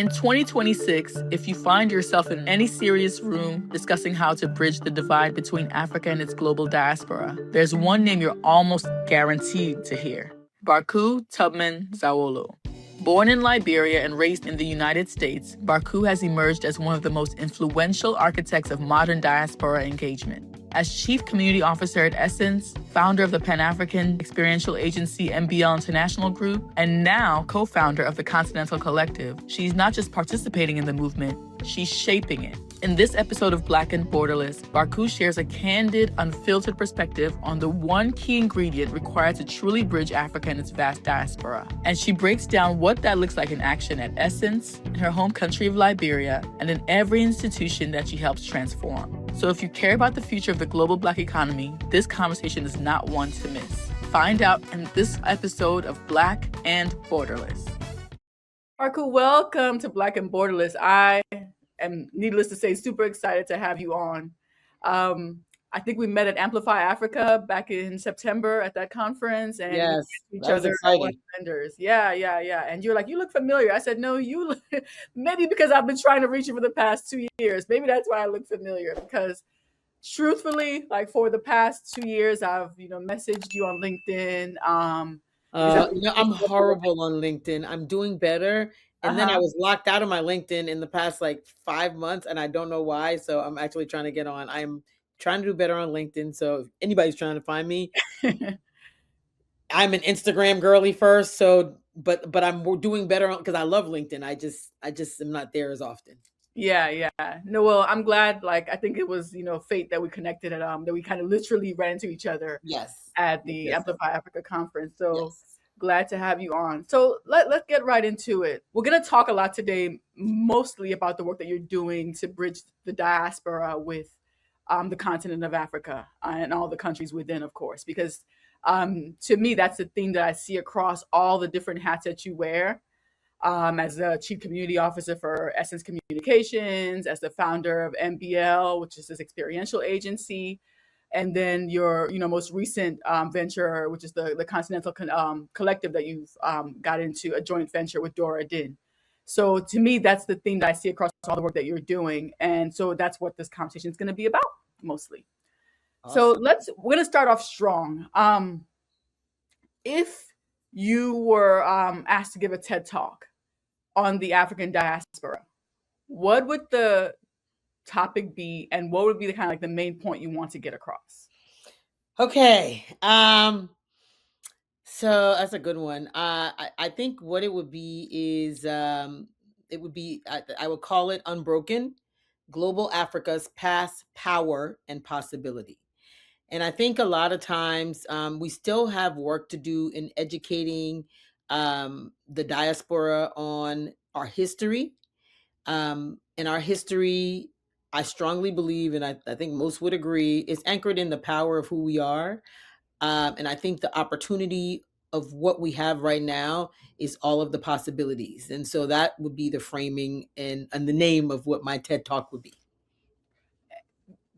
In 2026, if you find yourself in any serious room discussing how to bridge the divide between Africa and its global diaspora, there's one name you're almost guaranteed to hear: Barkue Tubman-Zawolo. Born in Liberia and raised in the United States, Barkue has emerged as one of the most influential architects of modern diaspora engagement. As Chief Community Officer at Essence, founder of the Pan-African Experiential Agency MBL International Group, and now co-founder of the Continental Collective, she's not just participating in the movement, she's shaping it. In this episode of Black Borderless, Barkue shares a candid, unfiltered perspective on the one key ingredient required to truly bridge Africa and its vast diaspora. And she breaks down what that looks like in action at Essence, in her home country of Liberia, and in every institution that she helps transform. So if you care about the future of the global Black economy, this conversation is not one to miss. Find out in this episode of Black and Borderless. Barkue, welcome to Black and Borderless. I am, needless to say, super excited to have you on. I think we met at Amplify Africa back in September at that conference, and yes, we met each that was other exciting. vendors. Yeah. And you're like, you look familiar. I said, no, you look, maybe because I've been trying to reach you for the past 2 years. Maybe that's why I look familiar, because truthfully, like for the past 2 years, I've messaged you on LinkedIn. I'm horrible on LinkedIn. I'm doing better. And then I was locked out of my LinkedIn in the past like 5 months, and I don't know why. So I'm actually trying to get on. I'm trying to do better on LinkedIn. So if anybody's trying to find me, I'm an Instagram girly first. So, but I'm doing better because I love LinkedIn. I just am not there as often. Yeah. No, well, I'm glad. Like, I think it was, fate that we connected at that we kind of literally ran into each other. Yes. At the Amplify Africa conference. So yes. Glad to have you on. So let's get right into it. We're going to talk a lot today, mostly about the work that you're doing to bridge the diaspora with the continent of Africa and all the countries within, of course, because to me, that's the thing that I see across all the different hats that you wear. As the Chief Community Officer for Essence Communications, as the founder of MBL, which is this experiential agency, and then your most recent venture, which is the Continental Collective that you've got into, a joint venture with Dora Din. So to me, that's the thing that I see across all the work that you're doing, and so that's what this conversation is going to be about mostly. Awesome. So we're going to start off strong. If you were asked to give a TED Talk on the African diaspora, what would the topic be, and what would be the kind of like the main point you want to get across? Okay. So that's a good one. I think what it would be is it would be I would call it Unbroken: Global Africa's Past, Power, and Possibility. And I think a lot of times we still have work to do in educating the diaspora on our history. And our history, I strongly believe, and I think most would agree, is anchored in the power of who we are. And I think the opportunity of what we have right now is all of the possibilities. And so that would be the framing and the name of what my TED Talk would be.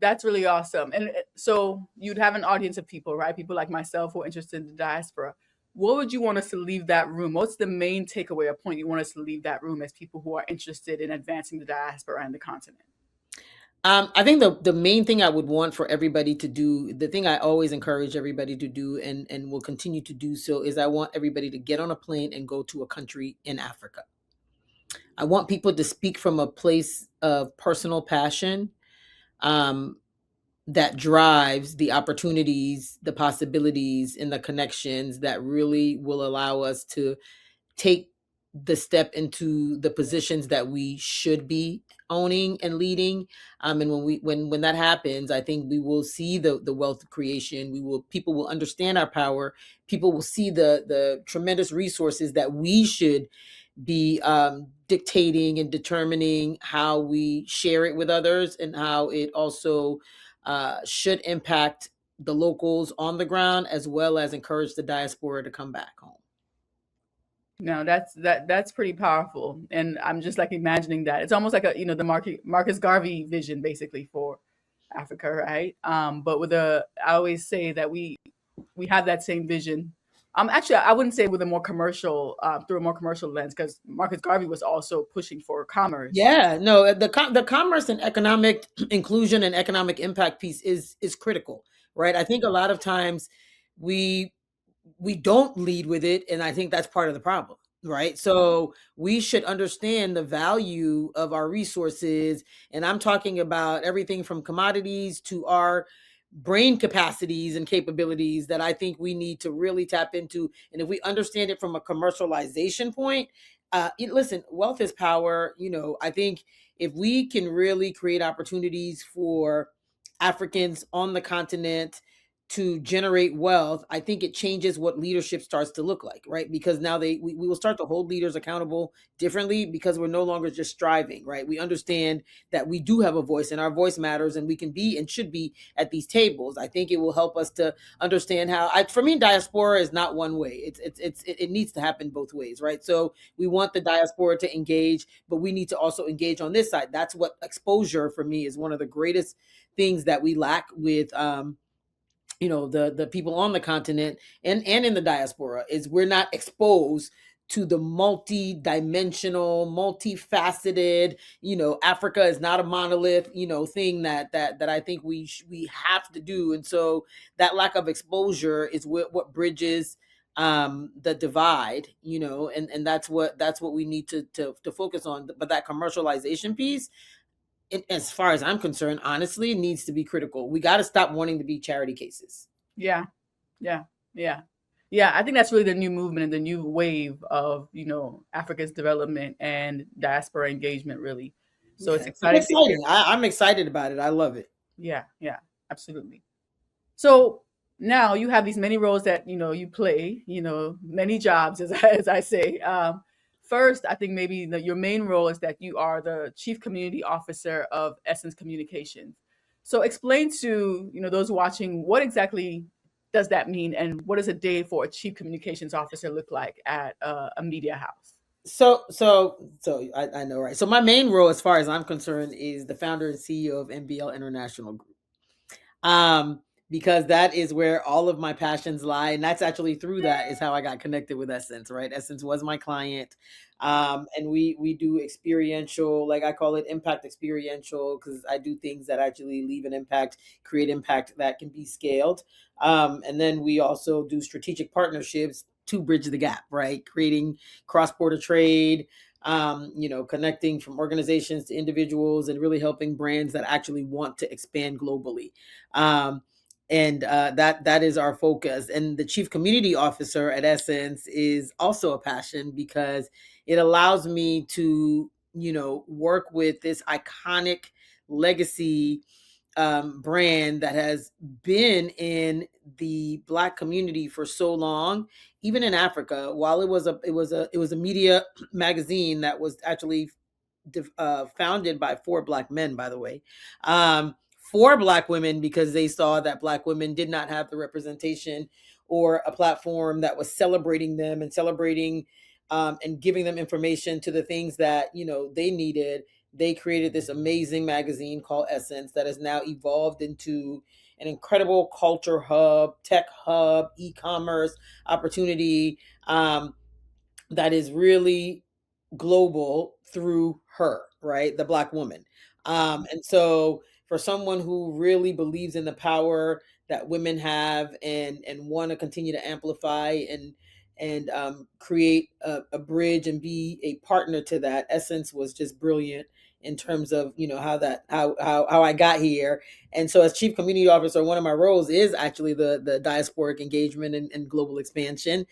That's really awesome. And so you'd have an audience of people, right? People like myself who are interested in the diaspora. What would you want us to leave that room? What's the main takeaway or point you want us to leave that room as people who are interested in advancing the diaspora and the continent? I think the main thing I would want for everybody to do, the thing I always encourage everybody to do and will continue to do so, is I want everybody to get on a plane and go to a country in Africa. I want people to speak from a place of personal passion that drives the opportunities, the possibilities, and the connections that really will allow us to take the step into the positions that we should be owning and leading. And when that happens, I think we will see the wealth creation. People will understand our power. People will see the tremendous resources that we should be dictating and determining how we share it with others, and how it also should impact the locals on the ground, as well as encourage the diaspora to come back home. No, that's pretty powerful, and I'm just like imagining that it's almost like the Marcus Garvey vision basically for Africa, right? But I always say that we have that same vision Actually, I wouldn't say with a more commercial, through a more commercial lens, because Marcus Garvey was also pushing for commerce. Yeah, no, the commerce and economic inclusion and economic impact piece is critical, right? I think a lot of times we we don't lead with it, and I think that's part of the problem, right? So we should understand the value of our resources, and I'm talking about everything from commodities to our brain capacities and capabilities that I think we need to really tap into. And if we understand it from a commercialization point, listen, wealth is power. I think if we can really create opportunities for Africans on the continent to generate wealth, I think it changes what leadership starts to look like, right? Because now we will start to hold leaders accountable differently, because we're no longer just striving, right? We understand that we do have a voice and our voice matters, and we can be and should be at these tables. I think it will help us to understand how, for me, diaspora is not one way. It needs to happen both ways, right? So we want the diaspora to engage, but we need to also engage on this side. That's what exposure for me is one of the greatest things that we lack with the people on the continent and in the diaspora, is we're not exposed to the multi-dimensional, multifaceted, Africa is not a monolith, thing that I think we have to do. And so that lack of exposure is what bridges the divide, and that's what we need to focus on. But that commercialization piece, as far as I'm concerned, honestly, needs to be critical. We got to stop wanting to be charity cases. Yeah, yeah, yeah, yeah. I think that's really the new movement and the new wave of Africa's development and diaspora engagement, really. So it's Yeah, it's exciting to hear. exciting. I'm excited about it. I love it. Yeah, yeah, absolutely. So now you have these many roles that you play, many jobs, as I say. First, I think maybe your main role is that you are the chief community officer of Essence Communications. So explain to those watching, what exactly does that mean, and what does a day for a chief communications officer look like at a media house? So I know, right? So my main role, as far as I'm concerned, is the founder and CEO of NBL International Group. um because that is where all of my passions lie, and that's actually through that is how I got connected with Essence, right? Essence was my client. And we do experiential, like I call it impact experiential, because I do things that actually leave an impact, create impact that can be scaled. And then we also do strategic partnerships to bridge the gap, right? Creating cross-border trade, connecting from organizations to individuals, and really helping brands that actually want to expand globally. And that is our focus. And the chief community officer at Essence is also a passion, because it allows me to work with this iconic legacy brand that has been in the Black community for so long, even in Africa. While it was a media magazine that was actually founded by four Black men, by the way, for Black women, because they saw that Black women did not have the representation or a platform that was celebrating them and celebrating and giving them information to the things that they needed. They created this amazing magazine called Essence that has now evolved into an incredible culture hub, tech hub, e-commerce opportunity, that is really global through her, right? The Black woman. And so for someone who really believes in the power that women have, and want to continue to amplify and create a bridge and be a partner to that, Essence was just brilliant in terms of how I got here. And so as chief community officer, one of my roles is actually the diasporic engagement and global expansion.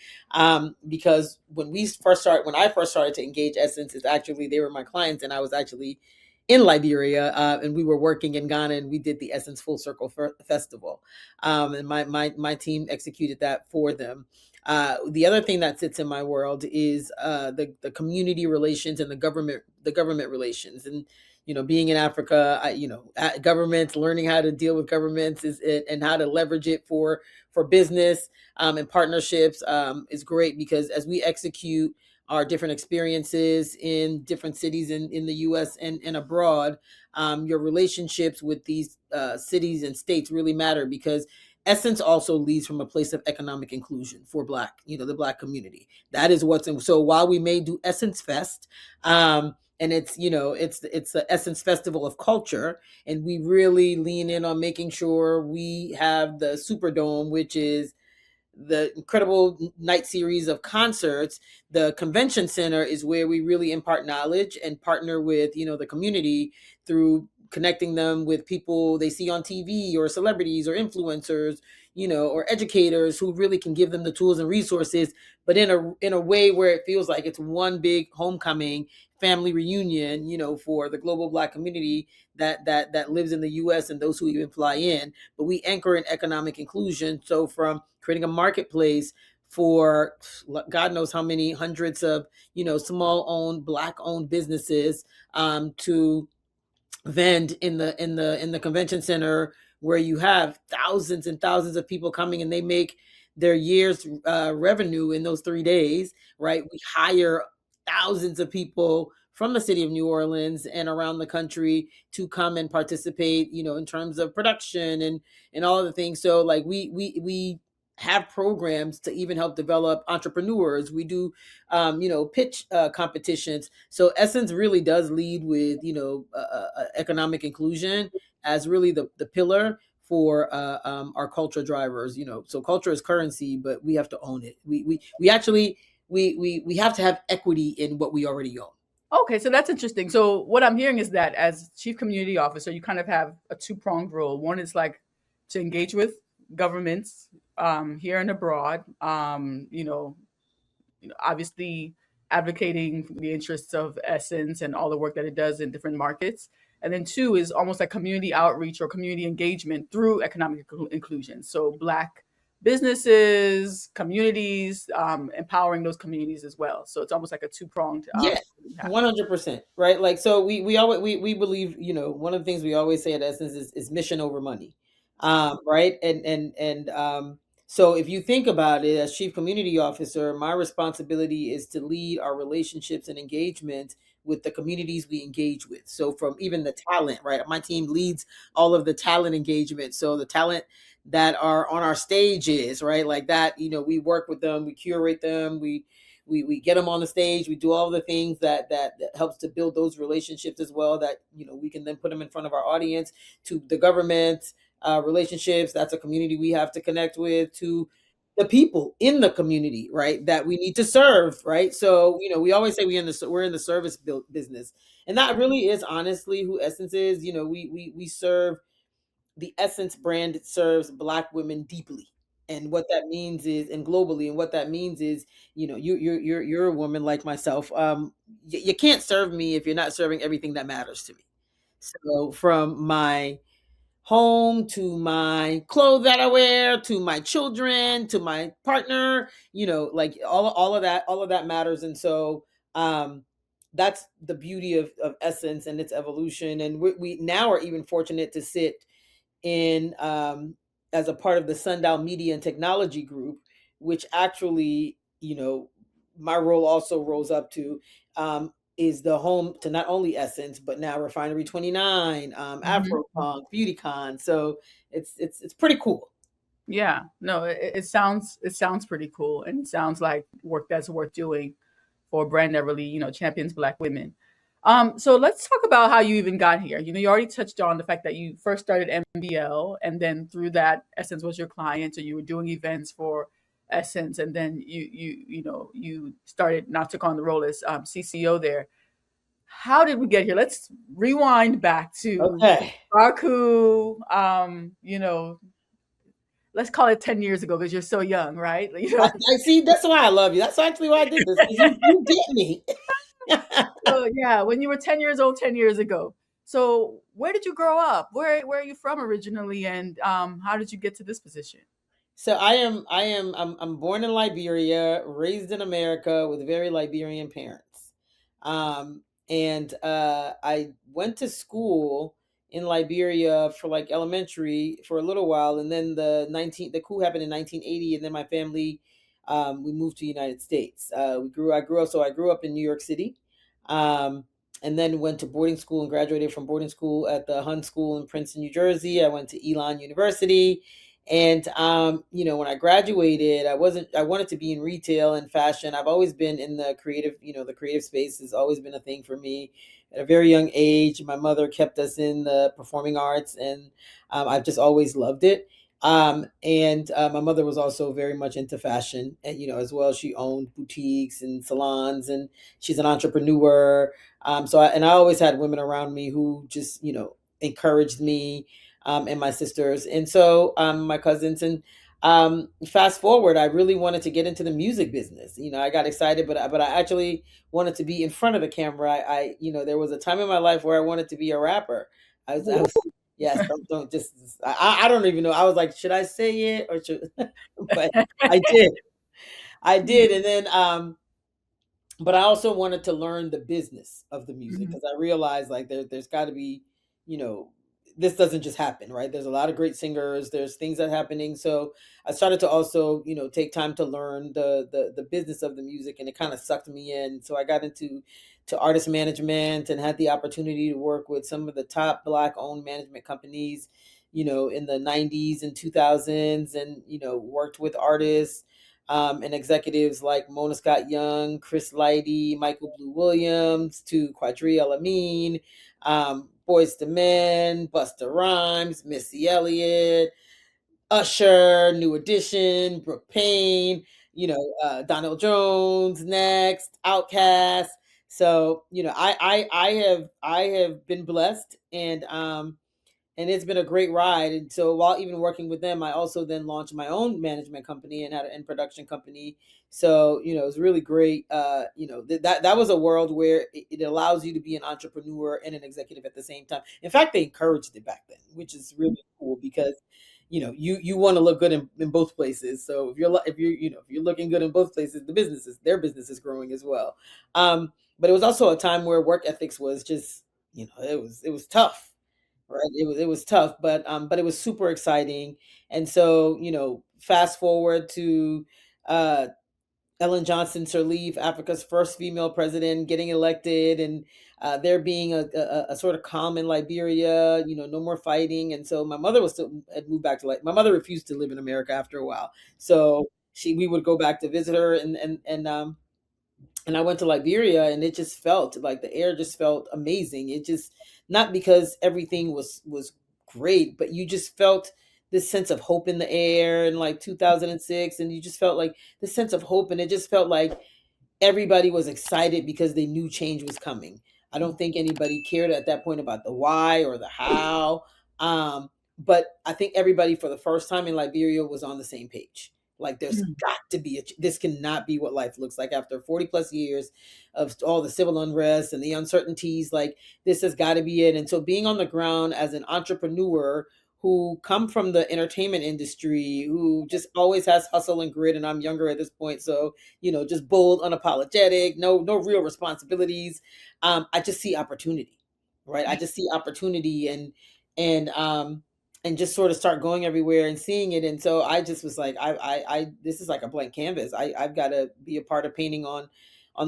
Because when I first started to engage Essence, it's actually they were my clients, and I was actually in Liberia, and we were working in Ghana, and we did the Essence Full Circle Festival, and my team executed that for them. The other thing that sits in my world is the community relations and the government relations. And being in Africa, governments, learning how to deal with governments and how to leverage it for business, and partnerships, is great, because as we execute our different experiences in different cities in the US and abroad, your relationships with these cities and states really matter, because Essence also leads from a place of economic inclusion for Black, the Black community. That is what's in. So while we may do Essence Fest, and it's the Essence Festival of Culture, and we really lean in on making sure we have the Superdome, which is the incredible night series of concerts. The convention center is where we really impart knowledge and partner with the community through connecting them with people they see on TV, or celebrities or influencers, or educators who really can give them the tools and resources, but in a way where it feels like it's one big homecoming family reunion, for the global Black community that lives in the US and those who even fly in. But we anchor in economic inclusion. So from creating a marketplace for God knows how many hundreds of small owned Black owned businesses, to vend in the convention center, where you have thousands and thousands of people coming, and they make their year's revenue in those 3 days, right? We hire thousands of people from the city of New Orleans and around the country to come and participate, in terms of production and all of the things. So like we have programs to even help develop entrepreneurs. We do pitch competitions. So Essence really does lead with economic inclusion as really the pillar for our culture drivers. So culture is currency, but we have to own it. We actually we have to have equity in what we already own. Okay, so that's interesting. So what I'm hearing is that as chief community officer, you kind of have a two-pronged role. One is like to engage with governments here and abroad. Obviously advocating for the interests of Essence and all the work that it does in different markets. And then two is almost like community outreach or community engagement through economic inclusion. So Black businesses, communities, empowering those communities as well. So it's almost like a two-pronged. Yeah, 100%. Right. Like, so we always we believe, one of the things we always say at Essence is mission over money. Right. And so if you think about it, as chief community officer, my responsibility is to lead our relationships and engagement with the communities we engage with. So from even the talent, right? My team leads all of the talent engagement. So the talent that are on our stages, right? Like that, we work with them, we curate them, we get them on the stage, we do all the things that helps to build those relationships as well, that we can then put them in front of our audience, to the government relationships. That's a community we have to connect with, to the people in the community, right, that we need to serve, right? So we always say we're in the service business, and that really is honestly who Essence is. We serve, the Essence brand serves Black women deeply. And what that means is, and globally, and what that means is, you're a woman like myself. You can't serve me if you're not serving everything that matters to me. So from my home to my clothes that I wear, to my children, to my partner, like all of that matters. And so that's the beauty of Essence and its evolution. And we now are even fortunate to sit in as a part of the Sundial Media and Technology Group, which actually, my role also rolls up to, is the home to not only Essence, but now Refinery 29, Mhm. Afropunk, BeautyCon. So it's pretty cool. Yeah, no, it sounds pretty cool, and it sounds like work that's worth doing for a brand that really champions Black women. So let's talk about how you even got here. You already touched on the fact that you first started MBL, and then through that, Essence was your client, and you were doing events for Essence, and then you started now took on the role as CCO there. How did we get here? Let's rewind back to Okay. Barkue. Let's call it 10 years ago because you're so young, right? I see. That's why I love you. That's actually why I did this, because you get me. So yeah, when you were 10 years old, 10 years ago. So where did you grow up? Where are you from originally, and how did you get to this position? So I'm born in Liberia, raised in America with very Liberian parents. And I went to school in Liberia for like elementary for a little while, and then the coup happened in 1980, and then my family, we moved to the United States. I grew up in New York City. Um, and then went to boarding school and graduated from boarding school at the Hun School in Princeton, New Jersey. I went to Elon University, And when I graduated, I wanted to be in retail and fashion. I've always been in the creative, the creative space has always been a thing for me. At a very young age, my mother kept us in the performing arts, and I've just always loved it. And My mother was also very much into fashion, and as well. She owned boutiques and salons, and she's an entrepreneur. I always had women around me who just encouraged me, and my sisters, and so my cousins. And fast forward, I really wanted to get into the music business. I got excited, but I actually wanted to be in front of the camera. There was a time in my life where I wanted to be a rapper. I was yes, don't just I don't even know. I was like, should I say it or should but I did. I did. And then but I also wanted to learn the business of the music Mhm. because I realized like there's got to be, you know, this doesn't just happen, right? There's a lot of great singers. There's things that are happening. So I started to also, take time to learn the business of the music, and it kind of sucked me in. So I got into to artist management and had the opportunity to work with some of the top Black owned management companies, in the 90s and 2000s, and worked with artists and executives like Mona Scott Young, Chris Lighty, Michael Blue Williams, to Quadrille Amin, Boyz II Men, Busta Rhymes, Missy Elliott, Usher, New Edition, Brooke Payne, Donald Jones, Next, Outkast. So I have been blessed, and it's been a great ride. And so while even working with them, I also then launched my own management company and had an in production company. So it was really great. That was a world where it allows you to be an entrepreneur and an executive at the same time. In fact, they encouraged it back then, which is really cool because you want to look good in both places. So if you're looking good in both places, their business is growing as well. But it was also a time where work ethics was just it was tough. Right. It was tough, but it was super exciting. And so, fast forward to uh Ellen Johnson Sirleaf, Africa's first female president, getting elected, and there being a sort of calm in Liberia, no more fighting. And so my mother had moved back to my mother refused to live in America after a while. So we would go back to visit her, and I went to Liberia, and it just felt like the air just felt amazing. It just, not because everything was great, but you just felt this sense of hope in the air in like 2006, and you just felt like this sense of hope, and it just felt like everybody was excited because they knew change was coming. I don't think anybody cared at that point about the why or the how. But I think everybody for the first time in Liberia was on the same page. Like there's Mhm. got to be this cannot be what life looks like after 40 plus years of all the civil unrest and the uncertainties. Like this has got to be it. And so being on the ground as an entrepreneur who come from the entertainment industry, who just always has hustle and grit, and I'm younger at this point, so just bold, unapologetic, no real responsibilities. I just see opportunity, right? I just see opportunity, and um and just sort of start going everywhere and seeing it. And so I just was like, I this is like a blank canvas. I've got to be a part of painting on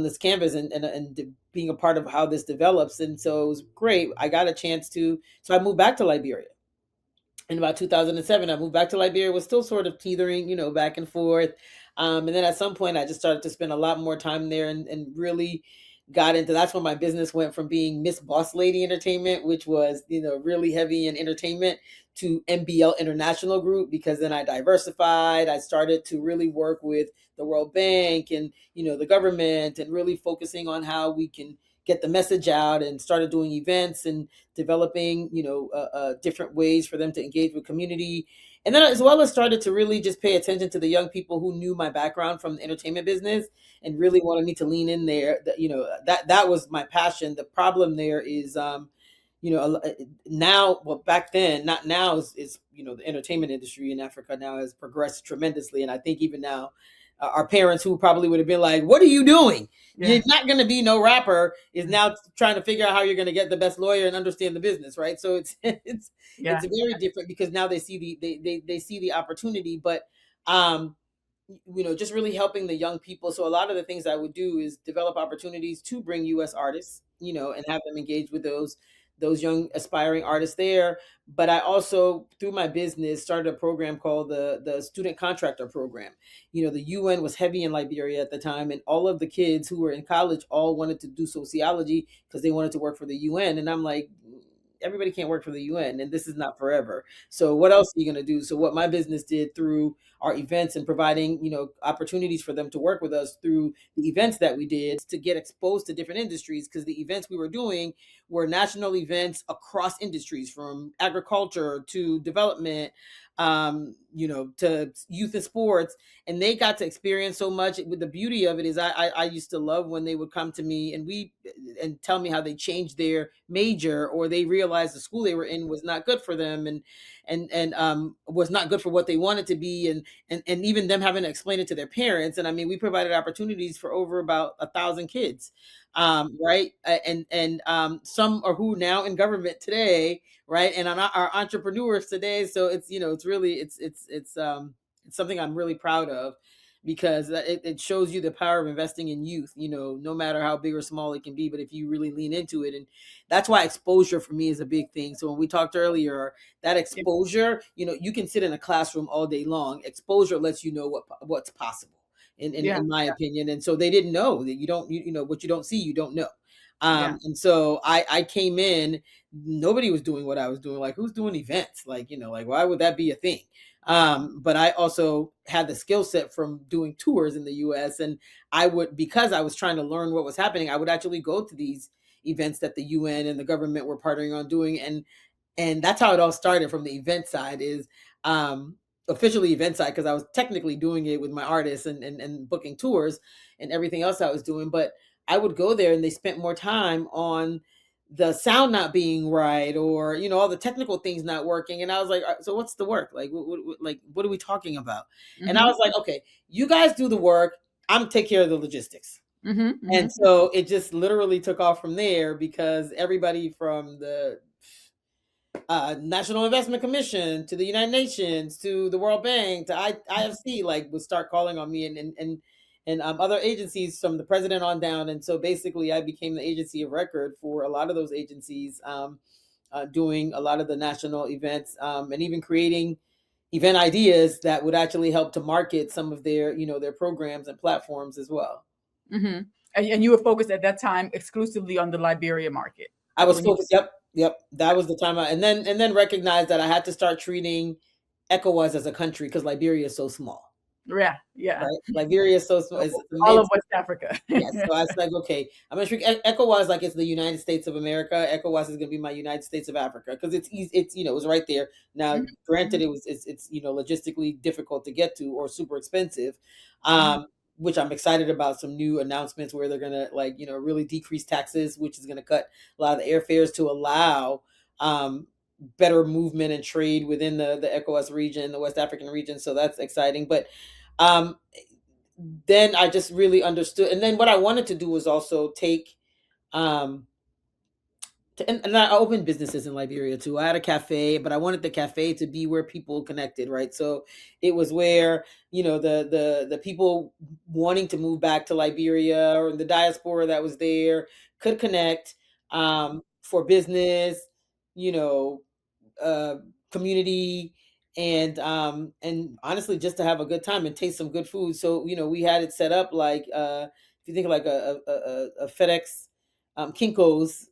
this canvas, and being a part of how this develops. And so it was great. I got a chance to, so I moved back to Liberia in about 2007. I moved back to Liberia, was still sort of teetering, back and forth. And then at some point, I just started to spend a lot more time there, and really got into, that's when my business went from being Miss Boss Lady Entertainment, which was, really heavy in entertainment, to MBL International Group, because then I diversified. I started to really work with the World Bank and, the government, and really focusing on how we can get the message out, and started doing events and developing, different ways for them to engage with community. And then as well as started to really just pay attention to the young people who knew my background from the entertainment business and really wanted me to lean in there. That was my passion. The problem there is, now, well, back then, not now, is the entertainment industry in Africa now has progressed tremendously. And I think even now, our parents, who probably would have been like, what are you doing? Yeah. You're not going to be no rapper, is now trying to figure out how you're going to get the best lawyer and understand the business, right? So it's Yeah. it's very different, because now they see they see the opportunity. But um just really helping the young people. So a lot of the things I would do is develop opportunities to bring US artists, and have them engage with those those young aspiring artists there. But I also, through my business, started a program called the Student Contractor Program. The UN was heavy in Liberia at the time, and all of the kids who were in college all wanted to do sociology because they wanted to work for the UN. And I'm like, everybody can't work for the UN, and this is not forever. So what else are you going to do? So what my business did through our events and providing, opportunities for them to work with us through the events that we did to get exposed to different industries, because the events we were doing were national events across industries, from agriculture to development, to youth and sports. And they got to experience so much. With the beauty of it is I used to love when they would come to me and tell me how they changed their major, or they realized the school they were in was not good for them, and was not good for what they wanted to be, and even them having to explain it to their parents. And I mean, we provided opportunities for over about 1,000 kids, right? And some are who now in government today, right? And are entrepreneurs today. So it's really it's something I'm really proud of, because it shows you the power of investing in youth, no matter how big or small it can be, but if you really lean into it. And that's why exposure for me is a big thing. So when we talked earlier, that exposure, you can sit in a classroom all day long. Exposure lets you know what's possible, in my opinion. And so they didn't know that what you don't see, you don't know. And so I came in, nobody was doing what I was doing. Like, who's doing events? Like, like, why would that be a thing? But I also had the skill set from doing tours in the US. And because I was trying to learn what was happening, I would actually go to these events that the UN and the government were partnering on doing. And that's how it all started, from the event side, is officially event side, because I was technically doing it with my artists and booking tours and everything else I was doing. But I would go there and they spent more time on the sound not being right, or all the technical things not working. And I was like, so what's the work? Like, what are we talking about? And I was like, okay, you guys do the work, I'm gonna take care of the logistics. And so it just literally took off from there, because everybody from the National Investment Commission to the United Nations to the World Bank to IFC would start calling on me, and other agencies from the president on down. And so basically I became the agency of record for a lot of those agencies, doing a lot of the national events, and even creating event ideas that would actually help to market some of their their programs and platforms as well. And you were focused at that time exclusively on the Liberia market. I was focused. Yep. That was the time. And then recognized that I had to start treating ECOWAS as a country, because Liberia is so small. Yeah. Right? Liberia is so small. It's all of West Africa. Yes. So I was like, okay, I'm gonna treat ECOWAS like it's the United States of America. ECOWAS is gonna be my United States of Africa, because it's easy. It's it was right there. Now, granted, it's logistically difficult to get to, or super expensive. Which I'm excited about some new announcements where they're gonna really decrease taxes, which is gonna cut a lot of the airfares to allow better movement and trade within the ECOWAS region, the West African region. So that's exciting. But then I just really understood. And then what I wanted to do was also take and I opened businesses in Liberia too. I had a cafe, but I wanted the cafe to be where people connected, right? So it was where the people wanting to move back to Liberia, or the diaspora that was there, could connect, for business, you know, uh, community, and honestly, just to have a good time and taste some good food. So we had it set up like, if you think of like a FedEx, Kinko's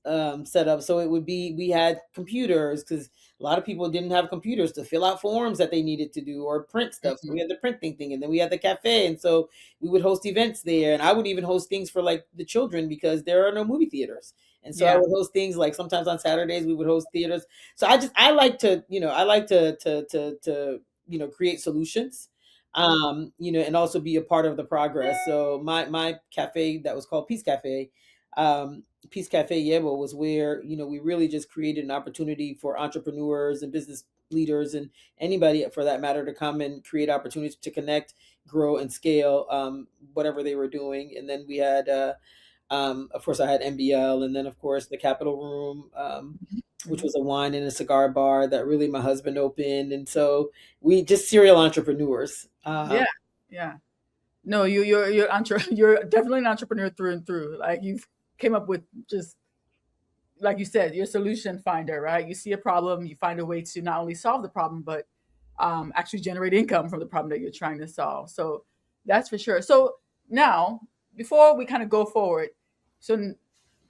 setup. So it would be, we had computers, because a lot of people didn't have computers to fill out forms that they needed to do or print stuff. So we had the printing thing, and then we had the cafe, and so we would host events there. And I would even host things for like the children, because there are no movie theaters. And so I would host things like, sometimes on Saturdays we would host theaters. So I like to create solutions, and also be a part of the progress. So my cafe that was called Peace Cafe, Peace Cafe Yebo, was where we really just created an opportunity for entrepreneurs and business leaders, and anybody for that matter, to come and create opportunities to connect, grow, and scale whatever they were doing. And then we had of course I had MBL, and then of course the Capitol Room, which was a wine and a cigar bar that really my husband opened. And so we just serial entrepreneurs. Yeah. No, you're definitely an entrepreneur through and through. Like, you've came up with just like you said, you're a solution finder, right? You see a problem, you find a way to not only solve the problem, but actually generate income from the problem that you're trying to solve. So that's for sure. So now, before we kind of go forward, so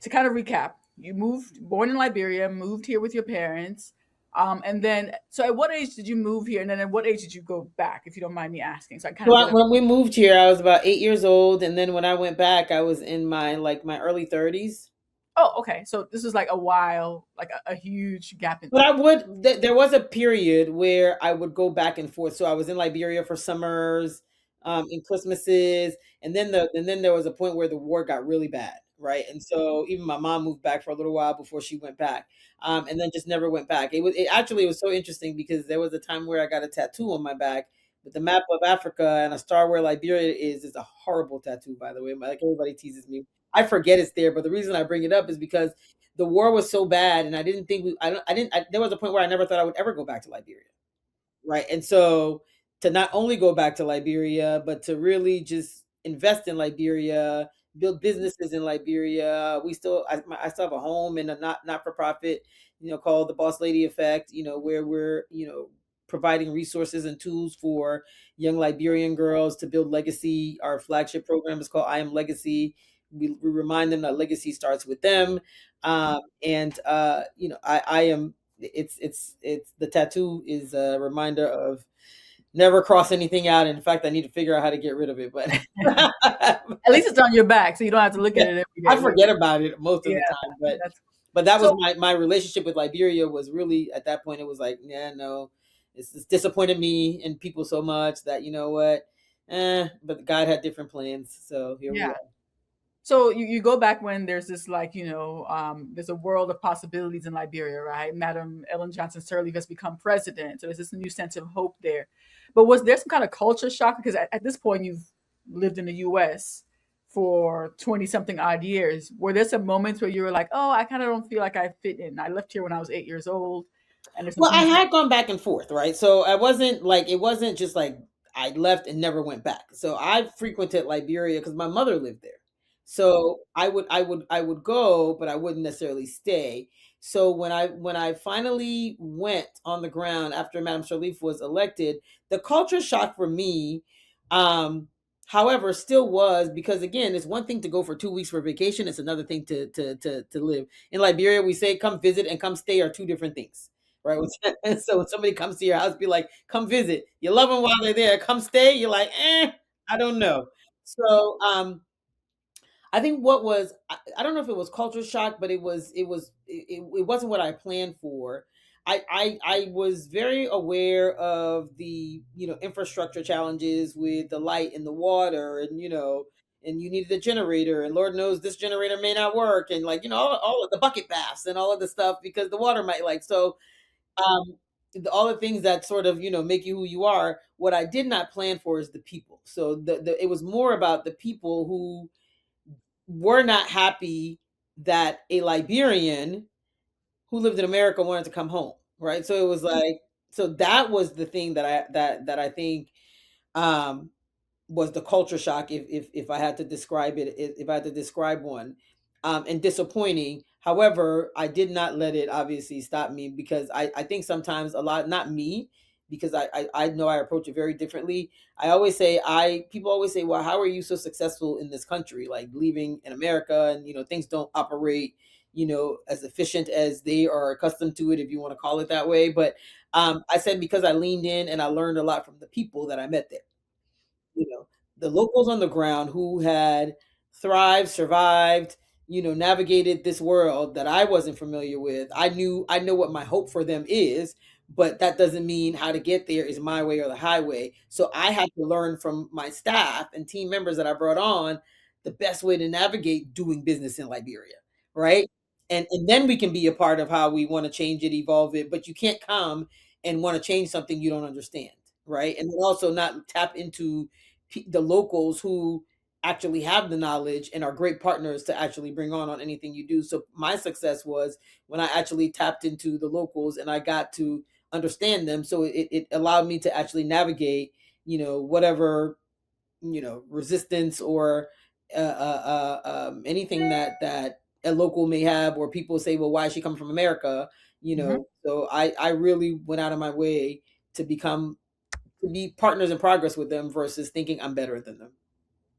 to kind of recap, you moved, born in Liberia, moved here with your parents. And then, so at what age did you move here? And then at what age did you go back, if you don't mind me asking? So I kind So of get a, when we moved here, I was about 8 years old, and then when I went back, I was in my early 30s. oh, okay. So this was like a while, like a huge gap in But time. I would. There was a period where I would go back and forth. So I was in Liberia for summers, and Christmases, and then there was a point where the war got really bad, right? And so even my mom moved back for a little while before she went back, and then just never went back. It was so interesting because there was a time where I got a tattoo on my back with the map of Africa and a star where Liberia is a horrible tattoo, by the way. Like everybody teases me. I forget it's there, but the reason I bring it up is because the war was so bad, and I didn't think we, I don't, I didn't. I, there was a point where I never thought I would ever go back to Liberia, right? And so to not only go back to Liberia, but to really just invest in Liberia, build businesses in Liberia. I still have a home and a not for profit, called the Boss Lady Effect, where we're providing resources and tools for young Liberian girls to build legacy. Our flagship program is called I Am Legacy. We remind them that legacy starts with them. And I am it's the tattoo is a reminder of never cross anything out. In fact, I need to figure out how to get rid of it, but At least it's on your back, so you don't have to look yeah, at it every I day. forget about it most of Yeah, the time. But that's that was so. my relationship with Liberia was really at that point. It was like, yeah, no, it's disappointed me and people so much that you know what, but God had different plans. So here we Yeah. are. So you go back when there's this like there's a world of possibilities in Liberia, right? Madam Ellen Johnson Sirleaf has become president, so there's this new sense of hope there. But was there some kind of culture shock because at this point you've lived in the U.S. for 20 something odd years? Were there some moments where you were like, oh, I kind of don't feel like I fit in? I left here when I was 8 years old, and there's some Well, I things that had gone back and forth, right? So I wasn't like it wasn't just like I left and never went back. So I frequented Liberia because my mother lived there. So I would go, but I wouldn't necessarily stay. So when I finally went on the ground after Madame Sirleaf was elected, the culture shock for me, um, however, still was because again, it's one thing to go for 2 weeks for vacation. It's another thing to live in Liberia. We say come visit and come stay are two different things, right? So when somebody comes to your house, be like, "Come visit." You love them while they're there. Come stay. You're like, I don't know. So I think what was I don't know if it was culture shock, but it wasn't what I planned for. I was very aware of the infrastructure challenges with the light and the water and and you needed a generator and Lord knows this generator may not work and like all of the bucket baths and all of the stuff because the water might like so um all the things that sort of make you who you are. What I did not plan for is the people. So it was more about the people who were not happy that a Liberian who lived in America wanted to come home, right? So it was like, so that was the thing that I think um, was the culture shock if I had to describe it if I had to describe one and disappointing. However, I did not let it obviously stop me because I think sometimes a lot not me because I know I approach it very differently. I always say people always say, well, how are you so successful in this country, like leaving in America and things don't operate as efficient as they are accustomed to it, if you want to call it that way. But I said because I leaned in and I learned a lot from the people that I met there, you know, the locals on the ground who had thrived, survived, navigated this world that I wasn't familiar with. I know what my hope for them is, but that doesn't mean how to get there is my way or the highway. So I had to learn from my staff and team members that I brought on the best way to navigate doing business in Liberia, right? And then we can be a part of how we want to change it, evolve it, but you can't come and want to change something you don't understand, right? And then also not tap into the locals who actually have the knowledge and are great partners to actually bring on anything you do. So my success was when I actually tapped into the locals and I got to understand them. So it allowed me to actually navigate, whatever, resistance or anything that a local may have, or people say, well, why is she coming from America? Mhm. So I really went out of my way to be partners in progress with them versus thinking I'm better than them.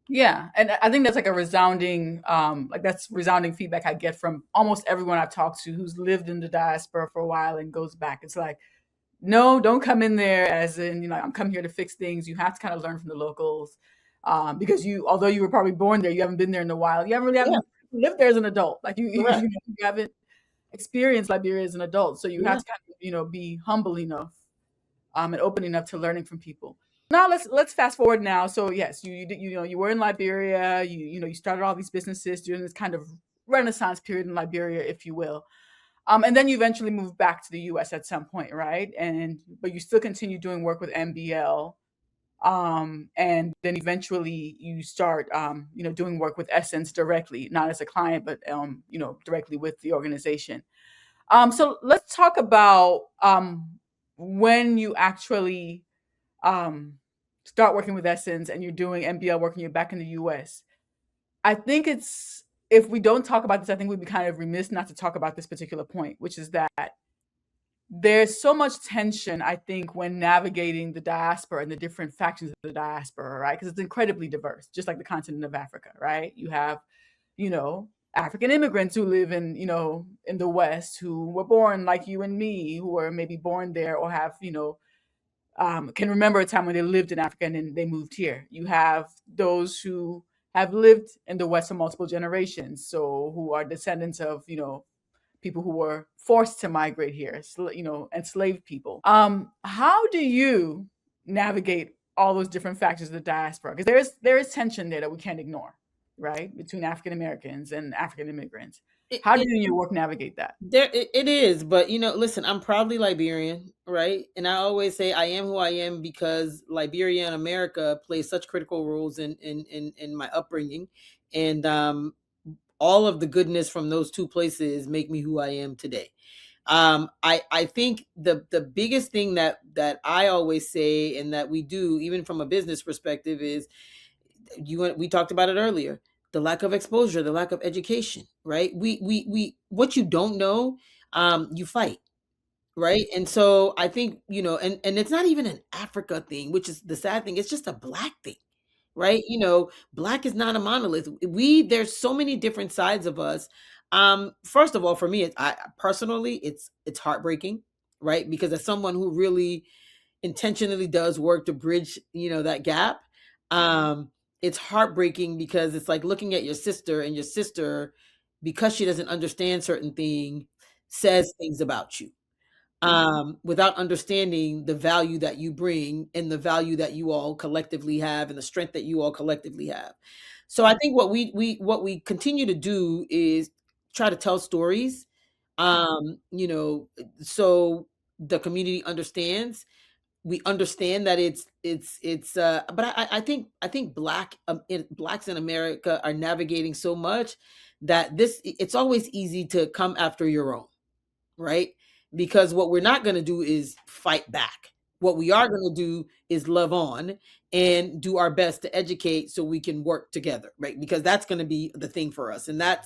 Yeah, and I think that's like a resounding, like that's resounding feedback I get from almost everyone I've talked to who's lived in the diaspora for a while and goes back. It's like, no, don't come in there as in, I'm come here to fix things. You have to kind of learn from the locals, because although you were probably born there, you haven't been there in a while. You Yeah, haven't lived there as an adult. Like correct. you haven't experienced Liberia as an adult, so you have Yeah. to kind of, be humble enough, and open enough to learning from people. Now let's fast forward now. So yes, you were in Liberia. You started all these businesses during this kind of Renaissance period in Liberia, if you will. And then you eventually moved back to the U.S. at some point, right? But you still continue doing work with MBL. And then eventually you start, doing work with Essence directly, not as a client, but directly with the organization. So let's talk about when you actually um, start working with Essence and you're doing MBL work and you're back in the US. I think if we don't talk about this, I think we'd be kind of remiss not to talk about this particular point, which is that there's so much tension, I think, when navigating the diaspora and the different factions of the diaspora, right? Because it's incredibly diverse, just like the continent of Africa, right? You have, you know, African immigrants who live in the West, who were born like you and me, who were maybe born there or have, can remember a time when they lived in Africa and then they moved here. You have those who have lived in the West for multiple generations, so who are descendants of, people who were forced to migrate here, enslaved people. How do you navigate all those different factors of the diaspora? Because there is tension there that we can't ignore, right, between African Americans and African immigrants. It, How do it, you in your work navigate that? it is, but listen, I'm proudly Liberian, right? And I always say I am who I am because Liberia and America play such critical roles in my upbringing, and all of the goodness from those two places make me who I am today. I think the biggest thing that I always say and that we do, even from a business perspective, is we talked about it earlier, the lack of exposure, the lack of education, right? We what you don't know, you fight, right? And so I think, and it's not even an Africa thing, which is the sad thing. It's just a Black thing, right? Black is not a monolith. There's so many different sides of us. First of all, for me, I personally, it's heartbreaking, right? Because as someone who really intentionally does work to bridge, that gap, um, it's heartbreaking because it's like looking at your sister, and your sister, because she doesn't understand certain thing, says things about you, without understanding the value that you bring and the value that you all collectively have and the strength that you all collectively have. So I think what we continue to do is try to tell stories, so the community understands. We understand that but I think blacks in America are navigating so much that it's always easy to come after your own, right? Because what we're not going to do is fight back. What we are going to do is love on and do our best to educate so we can work together, right? Because that's going to be the thing for us. And that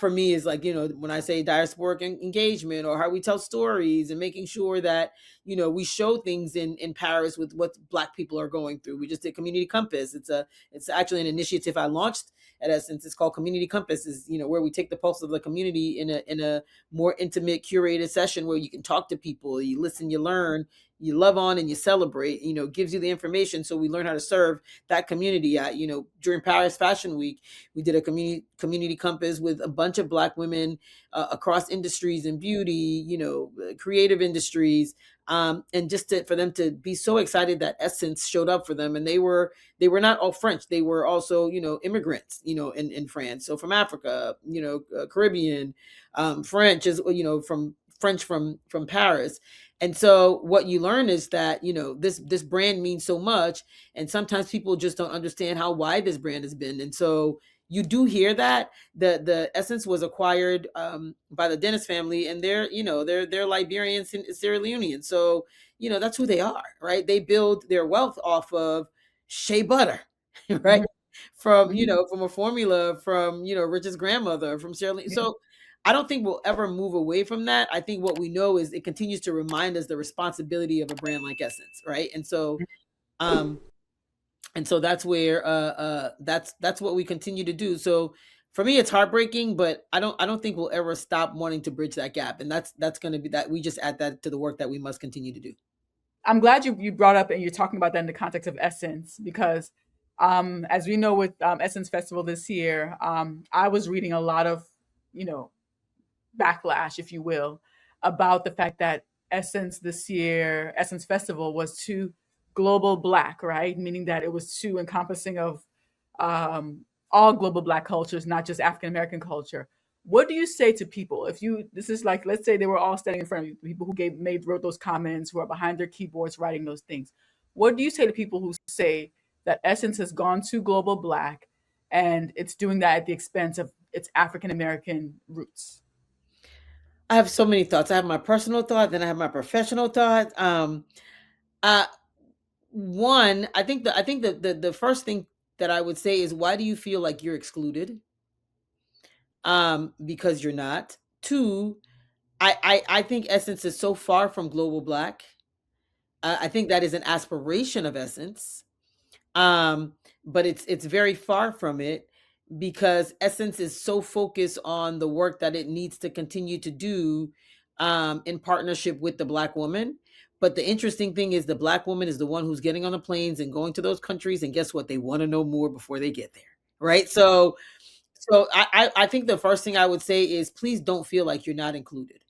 for me is like, when I say diasporic engagement, or how we tell stories and making sure that, we show things in Paris with what Black people are going through. We just did Community Compass. It's actually an initiative I launched at Essence. It's called Community Compass, is, where we take the pulse of the community in a more intimate, curated session where you can talk to people, you listen, you learn, you love on, and you celebrate. Gives you the information so we learn how to serve that community. During Paris Fashion Week, we did a community compass with a bunch of Black women across industries and beauty, creative industries, and just for them to be so excited that Essence showed up for them. And they were not all French. They were also, immigrants, in France. So from Africa, Caribbean, French is, from French from Paris. And so what you learn is that, this brand means so much. And sometimes people just don't understand how wide this brand has been. And so you do hear that the Essence was acquired by the Dennis family, and they're Liberians and Sierra Leonean. So, that's who they are, right? They build their wealth off of shea butter, right? from, Mhm. from a formula from, Rich's grandmother, from Shirley. Yeah. So I don't think we'll ever move away from that. I think what we know is it continues to remind us the responsibility of a brand like Essence, right? Um, and so that's where that's what we continue to do. So for me, it's heartbreaking, but I don't think we'll ever stop wanting to bridge that gap, and that's going to be that we just add that to the work that we must continue to do. I'm glad you brought up and you're talking about that in the context of Essence because, as we know with Essence Festival this year, I was reading a lot of, you know, backlash, if you will, about the fact that Essence this year, Essence Festival was too global black, right? Meaning that it was too encompassing of um, all global black cultures, not just African American culture. What do you say to people if you? This is like, let's say they were all standing in front of you, people who wrote those comments, who are behind their keyboards writing those things. What do you say to people who say that Essence has gone too global black, and it's doing that at the expense of its African American roots? I have so many thoughts. I have my personal thought, then I have my professional thought. Uh, One, I think the first thing that I would say is, why do you feel like you're excluded? Because you're not. Two, I think Essence is so far from global black. I think that is an aspiration of Essence, um, but it's very far from it, because Essence is so focused on the work that it needs to continue to do, in partnership with the Black woman. But the interesting thing is, the Black woman is the one who's getting on the planes and going to those countries, and guess what? They want to know more before they get there, right? So I think the first thing I would say is, please don't feel like you're not included.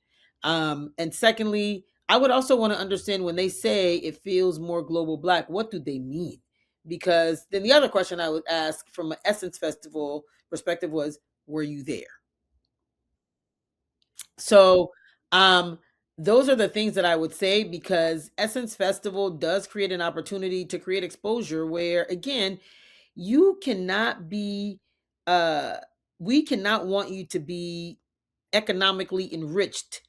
And secondly, I would also want to understand, when they say it feels more global black, what do they mean? Because then the other question I would ask from an Essence Festival perspective was, were you there? So um those are the things that I would say, because Essence Festival does create an opportunity to create exposure where, again, you cannot be uh we cannot want you to be economically enriched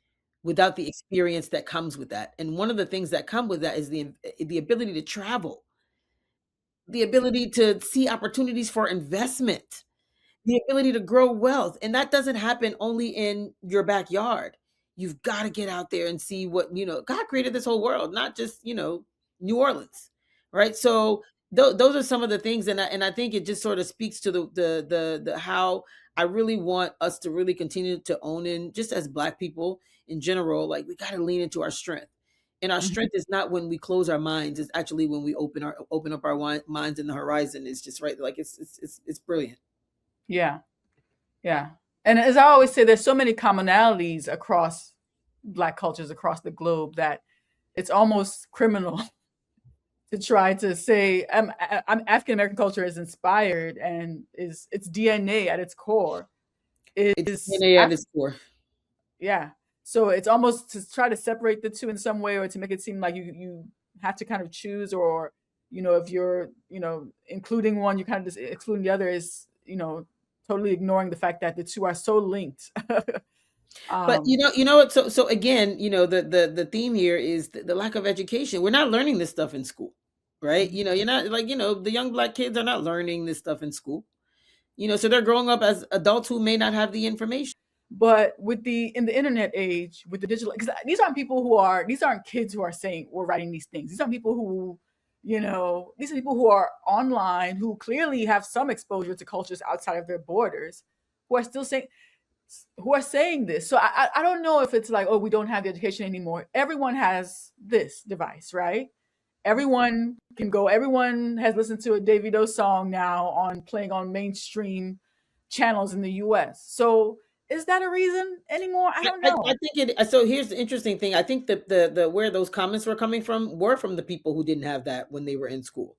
without the experience that comes with that. And one of the things that come with that is the ability to travel, the ability to see opportunities for investment, the ability to grow wealth. And that doesn't happen only in your backyard. You've got to get out there and see what, God created this whole world, not just, New Orleans. Right. So those are some of the things. And I think it just sort of speaks to the how I really want us to really continue to own in, just as Black people in general. Like, we got to lean into our strength. And our Mhm. strength is not when we close our minds. It's actually when we open up our minds, and the horizon is just right. Like, it's brilliant. Yeah. Yeah. And as I always say, there's so many commonalities across Black cultures across the globe that it's almost criminal to try to say African American culture is inspired and is its DNA at its core It's is DNA at African. its core. Yeah. So it's almost to try to separate the two in some way, or to make it seem like you have to kind of choose, or if you're including one, you kind of just excluding the other, is totally ignoring the fact that the two are so linked. But um what? So again, the theme here is the lack of education. We're not learning this stuff in school, right? mhm. You're not, like, the young Black kids are not learning this stuff in school. So they're growing up as adults who may not have the information. But with the in the internet age, with the digital, because these aren't kids who are saying or writing these things. These are people who, these are people who are online, who clearly have some exposure to cultures outside of their borders, who are still saying this. So I don't know if it's like, oh, we don't have the education anymore. Everyone has this device, right? Everyone can go. Everyone has listened to a Davido song now on playing on mainstream channels in the U.S. So is that a reason anymore? I don't I know. think it. So here's the interesting thing. I think that the where those comments were coming from were from the people who didn't have that when they were in school.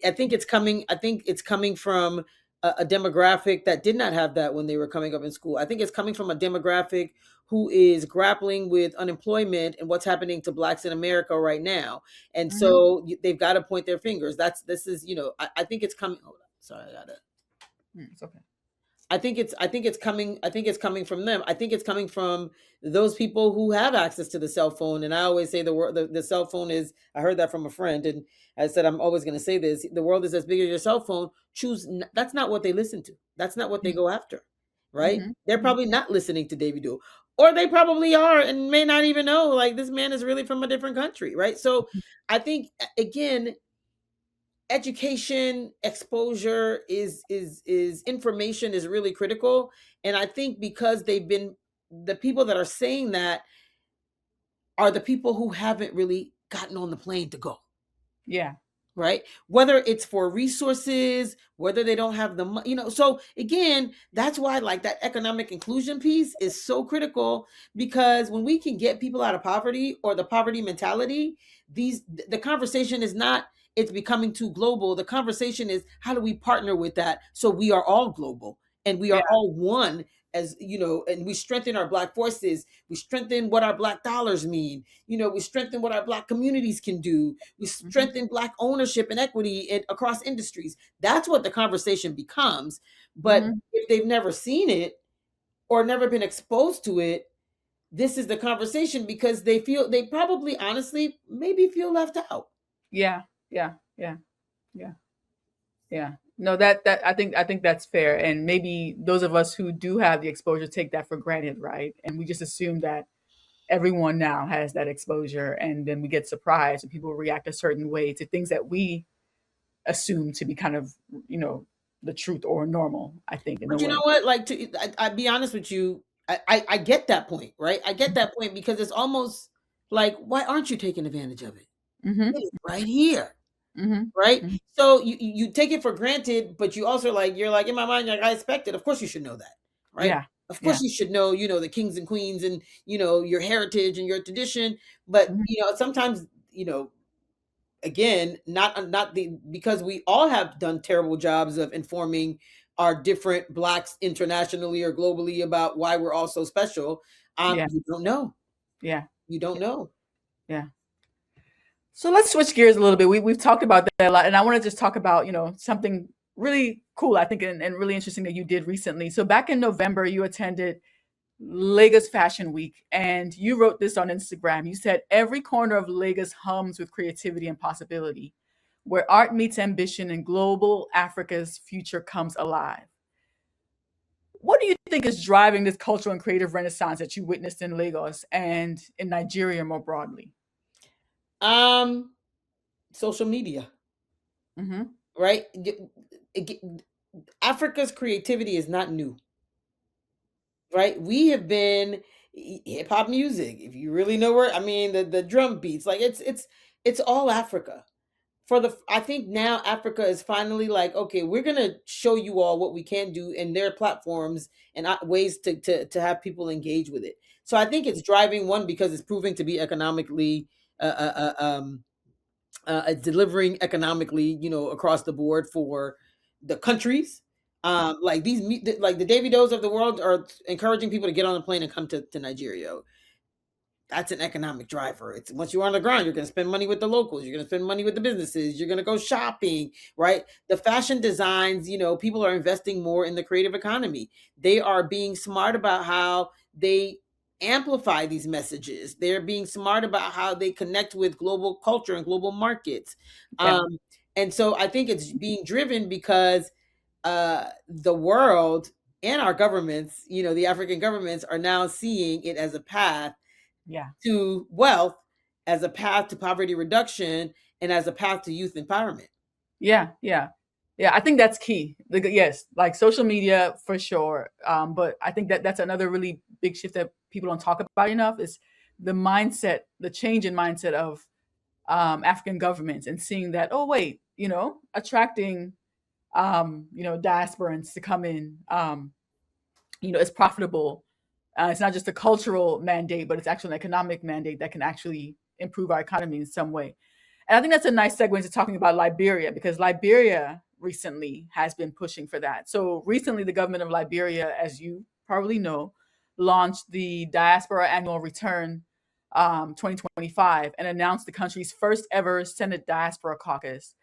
I think it's coming. I think it's coming from a demographic that did not have that when they were coming up in school. I think it's coming from a demographic who is grappling with unemployment and what's happening to Blacks in America right now, and Mhm. so they've got to point their fingers. This is. I think it's coming. Hold on. Sorry, I got it. It's okay. I think it's coming from them. I think it's coming from those people who have access to the cell phone. And I always say the cell phone is, I heard that from a friend, and I said I'm always going to say this, the world is as big as your cell phone. That's not what they listen to. That's not what they go after. Right? Mm-hmm. They're probably not listening to David Doe. Or they probably are and may not even know like this man is really from a different country, right? So I think again, education, exposure is information is really critical. And I think because they've been, the people that are saying that are the people who haven't really gotten on the plane to go, Yeah. right? Whether it's for resources, whether they don't have the money, so again, that's why like that economic inclusion piece is so critical, because when we can get people out of poverty or the poverty mentality, the conversation is not it's becoming too global. The conversation is how do we partner with that so we are all global and we Yeah. are all one, and we strengthen our Black forces, we strengthen what our Black dollars mean, we strengthen what our Black communities can do, we Mm-hmm. strengthen Black ownership and equity across industries. That's what the conversation becomes. But Mm-hmm. if they've never seen it or never been exposed to it, this is the conversation, because they probably honestly maybe feel left out. Yeah. Yeah. Yeah. Yeah. Yeah. No, that I think that's fair. And maybe those of us who do have the exposure take that for granted, right? And we just assume that everyone now has that exposure, and then we get surprised and people react a certain way to things that we assume to be kind of, you know, the truth or normal, I think, in a But you know way. what? Like, I be honest with you, I get that point, right? I get that point, because it's almost like, why aren't you taking advantage of it? Mm-hmm. It is right here, Mm-hmm. right? Hmm. So you take it for granted, but you also like, you're like, in my mind, like, I expect it. Of course, you should know that, right? Yeah. Of course, Yeah. you should know, the kings and queens and your heritage and your tradition. But Hmm. sometimes, again, not the because we all have done terrible jobs of informing our different Blacks internationally or globally about why we're all so special. Yeah. You don't know. Yeah. You don't know. Yeah. So let's switch gears a little bit. We've talked about that a lot, and I want to just talk about, something really cool, I think, and really interesting that you did recently. So back in November, you attended Lagos Fashion Week, and you wrote this on Instagram. You said, every corner of Lagos hums with creativity and possibility, where art meets ambition and global Africa's future comes alive. What do you think is driving this cultural and creative renaissance that you witnessed in Lagos and in Nigeria more broadly? Um, Social media, Mm-hmm. right? Africa's creativity is not new, right? We have been hip hop music. If you really know where, I mean, the drum beats, like it's all Africa. I think now Africa is finally like, okay, we're gonna show you all what we can do in their platforms and ways to have people engage with it. So I think it's driving one because it's proving to be economically delivering economically, across the board for the countries. Like like the Davy Does of the world are encouraging people to get on a plane and come to Nigeria. That's an economic driver. It's once you're on the ground, you're going to spend money with the locals. You're going to spend money with the businesses. You're going to go shopping, right? The fashion designs, people are investing more in the creative economy. They are being smart about how they amplify these messages. They're being smart about how they connect with global culture and global markets. Yeah. And so I think it's being driven because the world and our governments, the African governments are now seeing it as a path Yeah. to wealth, as a path to poverty reduction, and as a path to youth empowerment. Yeah. Yeah. Yeah. I think that's key. Yes, like social media for sure. But I think that that's another really big shift that people don't talk about enough is the mindset, the change in mindset of African governments and seeing that, oh, wait, attracting, diasporans to come in, it's profitable. It's not just a cultural mandate, but it's actually an economic mandate that can actually improve our economy in some way. And I think that's a nice segue into talking about Liberia, because Liberia recently has been pushing for that. So recently, the government of Liberia, as you probably know, launched the Diaspora Annual Return 2025 and announced the country's first ever Senate Diaspora Caucus.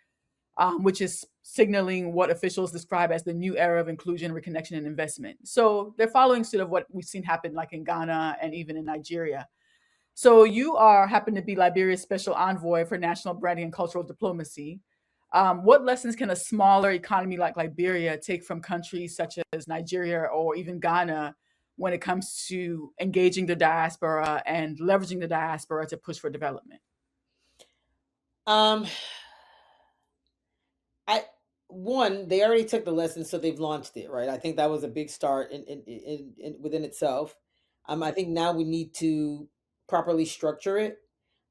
which is signaling what officials describe as the new era of inclusion, reconnection, and investment. So they're following sort of what we've seen happen like in Ghana and even in Nigeria. So you are happen to be Liberia's special envoy for national branding and cultural diplomacy. What lessons can a smaller economy like Liberia take from countries such as Nigeria or even Ghana when it comes to engaging the diaspora and leveraging the diaspora to push for development? Um, I One, they already took the lesson, so they've launched it, right? I think that was a big start in within itself. I think now we need to properly structure it,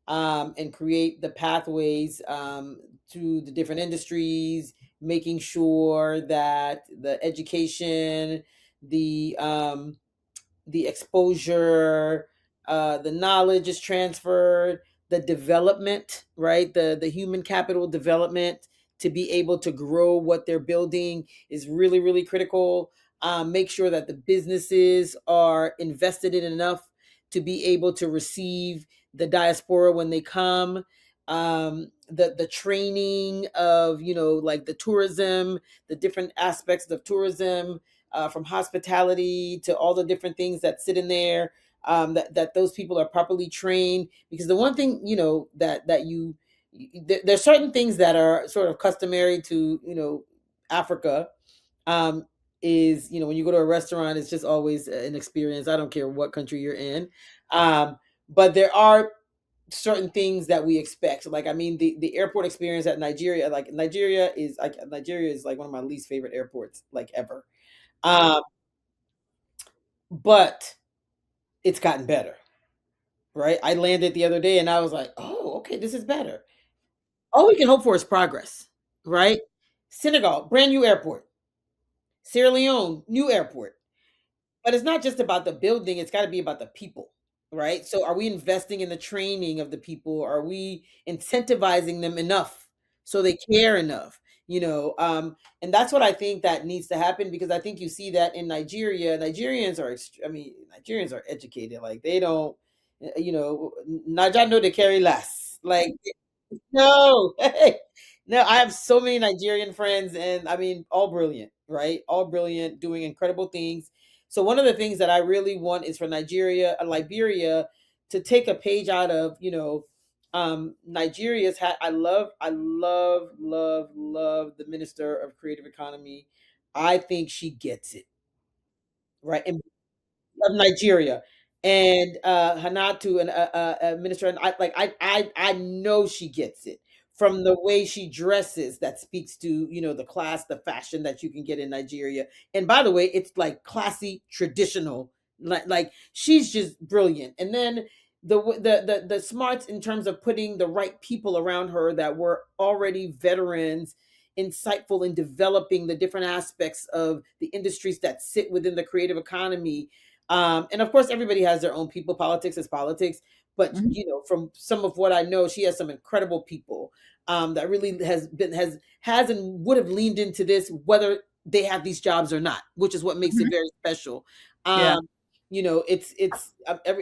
and create the pathways, to the different industries, making sure that the education, the um, the exposure, the knowledge is transferred, the development, right? The human capital development to be able to grow what they're building is really, really critical. Make sure that the businesses are invested in enough to be able to receive the diaspora when they come. The training of, like the tourism, the different aspects of tourism, from hospitality to all the different things that sit in there, that those people are properly trained. Because the one thing, there's certain things that are sort of customary to, Africa, um, is, when you go to a restaurant, it's just always an experience. I don't care what country you're in. um, but there are certain things that we expect. Like, I mean, the airport experience at Nigeria, like Nigeria is like one of my least favorite airports, like, ever. um, but it's gotten better, right? I landed the other day and I was like, oh, okay, this is better. All we can hope for is progress, right? Senegal, brand new airport. Sierra Leone, new airport. But it's not just about the building, it's got to be about the people, right? So are we investing in the training of the people? Are we incentivizing them enough so they care enough? And that's what I think that needs to happen, because I think you see that in Nigeria. Nigerians are educated. Like, they don't, Naija know they carry less. Like, no, hey, no, I have so many Nigerian friends, and I mean, all brilliant, right? All brilliant, doing incredible things. So one of the things that I really want is for Liberia, to take a page out of, Nigeria's hat. I love the Minister of Creative Economy. I think she gets it, right? And of Nigeria, and Hanatu, and minister, and I know she gets it from the way she dresses. That speaks to, the class, the fashion that you can get in Nigeria. And by the way, it's like classy, traditional. Like, she's just brilliant. And then the smarts in terms of putting the right people around her that were already veterans, insightful in developing the different aspects of the industries that sit within the creative economy. And of course, everybody has their own people. Politics is politics. But, Mhm. from some of what I know, she has some incredible people, that really has and would have leaned into this, whether they have these jobs or not, which is what makes it Mhm. very special. Yeah.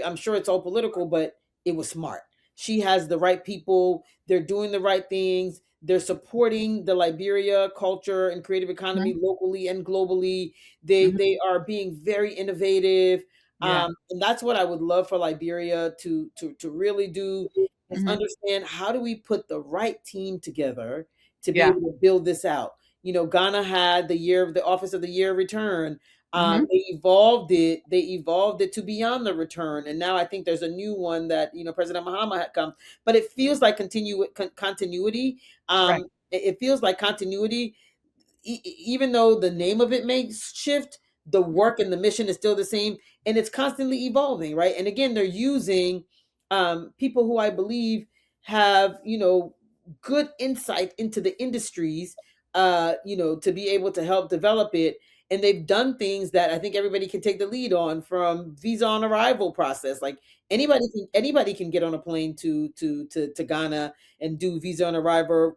I'm sure it's all political, but it was smart. She has the right people. They're doing the right things. They're supporting the Liberia culture and creative economy Mhm. locally and globally. They Mhm. they are being very innovative, Yeah. and that's what I would love for Liberia to really do, is Mhm. understand, how do we put the right team together to be Yeah. able to build this out. Ghana had the Office of the Year Return. Mhm. They evolved it to beyond the return, and now I think there's a new one that, President Mahama had come. But it feels like continuity. Right. It feels like continuity, even though the name of it may shift. The work and the mission is still the same, and it's constantly evolving, right? And again, they're using, people who I believe have, good insight into the industries, to be able to help develop it. And they've done things that I think everybody can take the lead on, from visa on arrival process. Like, anybody can get on a plane to Ghana and do visa on arrival.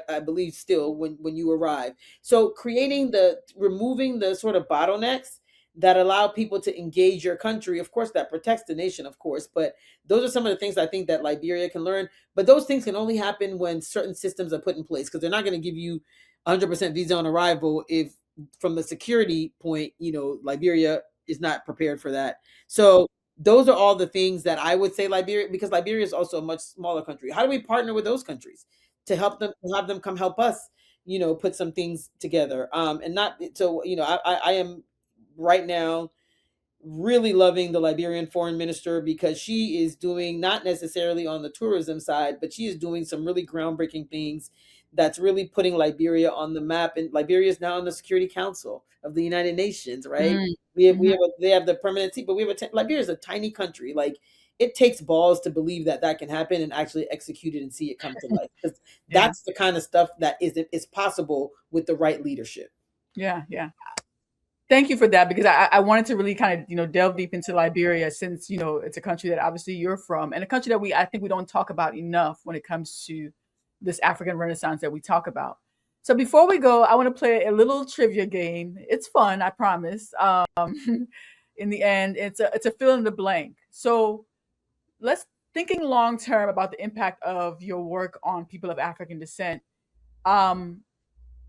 I believe, still, when you arrive. So removing the sort of bottlenecks that allow people to engage your country. Of course, that protects the nation, of course, but those are some of the things I think that Liberia can learn. But those things can only happen when certain systems are put in place, because they're not going to give you 100% visa on arrival if, from the security point, Liberia is not prepared for that. So those are all the things that I would say Liberia, because Liberia is also a much smaller country. How do we partner with those countries to help them, to have them come help us, put some things together? And not so, I am right now really loving the Liberian foreign minister, because she is doing, not necessarily on the tourism side, but she is doing some really groundbreaking things that's really putting Liberia on the map. And Liberia is now on the Security Council of the United Nations, right? They have the permanent seat, but Liberia is a tiny country. Like, it takes balls to believe that that can happen and actually execute it and see it come to life. Because that's the kind of stuff that is possible with the right leadership. Yeah. Thank you for that, because I wanted to really kind of, delve deep into Liberia, since, it's a country that obviously you're from, and a country that I think we don't talk about enough when it comes to this African Renaissance that we talk about. So before we go, I want to play a little trivia game. It's fun, I promise. In the end, it's a fill in the blank. So let's, thinking long term about the impact of your work on people of African descent. Um,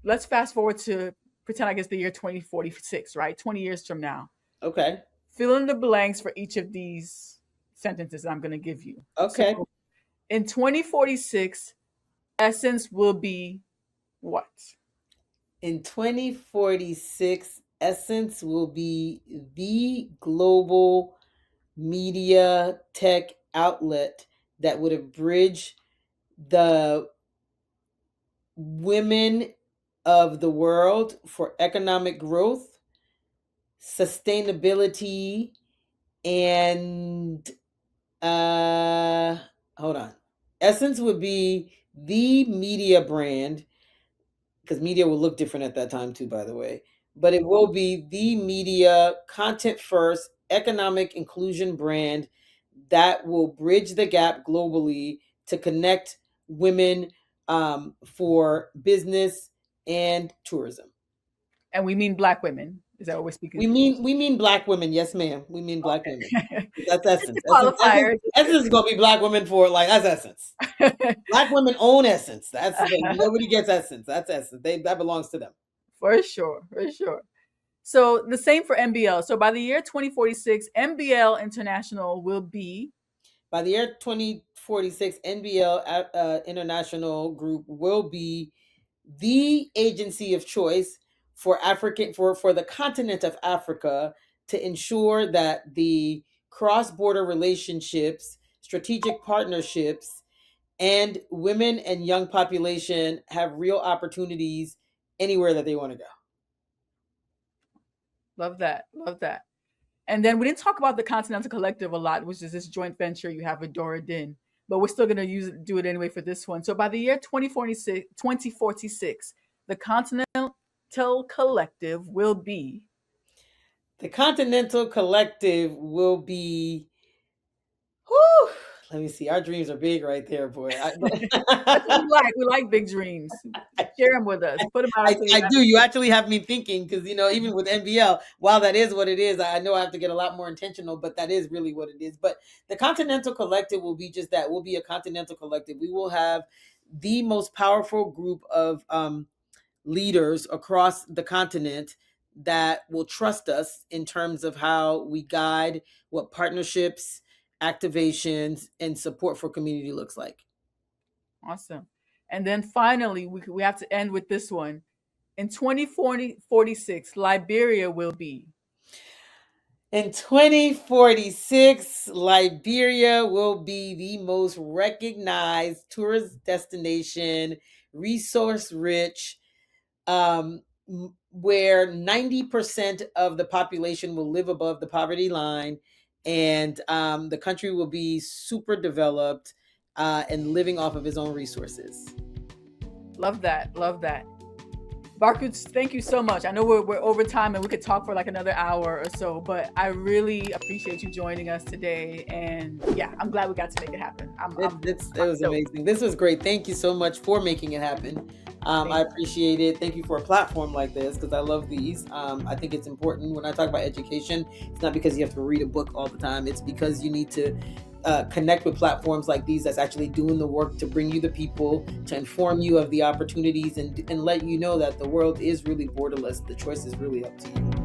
let's fast forward to, pretend I guess, the year 2046, right? 20 years from now. Okay. Fill in the blanks for each of these sentences I'm going to give you. Okay. So in 2046, Essence will be what? In 2046, Essence will be the global media tech outlet that would have bridged the women of the world for economic growth, sustainability, and hold on. Essence would be the media brand, because media will look different at that time too, by the way. But it will be the media, content first, economic inclusion brand that will bridge the gap globally to connect women, for business and tourism. And we mean Black women. Is that what we're speaking We mean Black women. Yes, ma'am. We mean Black women. to? That's Essence. Just a qualifier. Essence is gonna be Black women for, like, that's Essence. Black women own Essence. Nobody gets Essence. That's Essence. That belongs to them. For sure. So the same for MBL. So by the year 2046, MBL International will be. By the year 2046, NBL International Group will be the agency of choice for the continent of Africa, to ensure that the cross-border relationships, strategic partnerships, and women and young population have real opportunities anywhere that they want to go. Love that. And then we didn't talk about the Continental Collective a lot, which is this joint venture you have with Dora Din, but we're still going to do it anyway for this one. So by the year 2046, the Continental Collective will be. The Continental Collective will be. Whew, let me see. Our dreams are big right there, boy. That's what we like. We like big dreams. Share them with us. Put them out. I do. You actually have me thinking, because, even with NBL, while that is what it is, I know I have to get a lot more intentional, but that is really what it is. But the Continental Collective will be just that. We'll be a Continental Collective. We will have the most powerful group of leaders across the continent that will trust us in terms of how we guide what partnerships, activations, and support for community looks like. Awesome. And then finally, we have to end with this one. In 2046, Liberia will be. In 2046, Liberia will be the most recognized tourist destination, resource rich, where 90% of the population will live above the poverty line, and the country will be super developed and living off of its own resources. Love that. Barkue, thank you so much. I know we're over time and we could talk for like another hour or so, but I really appreciate you joining us today. And yeah, I'm glad we got to make it happen. It was amazing. This was great. Thank you so much for making it happen. I appreciate it. Thank you for a platform like this because I love these. I think it's important when I talk about education. It's not because you have to read a book all the time. It's because you need to connect with platforms like these that's actually doing the work to bring you the people, to inform you of the opportunities, and let you know that the world is really borderless. The choice is really up to you.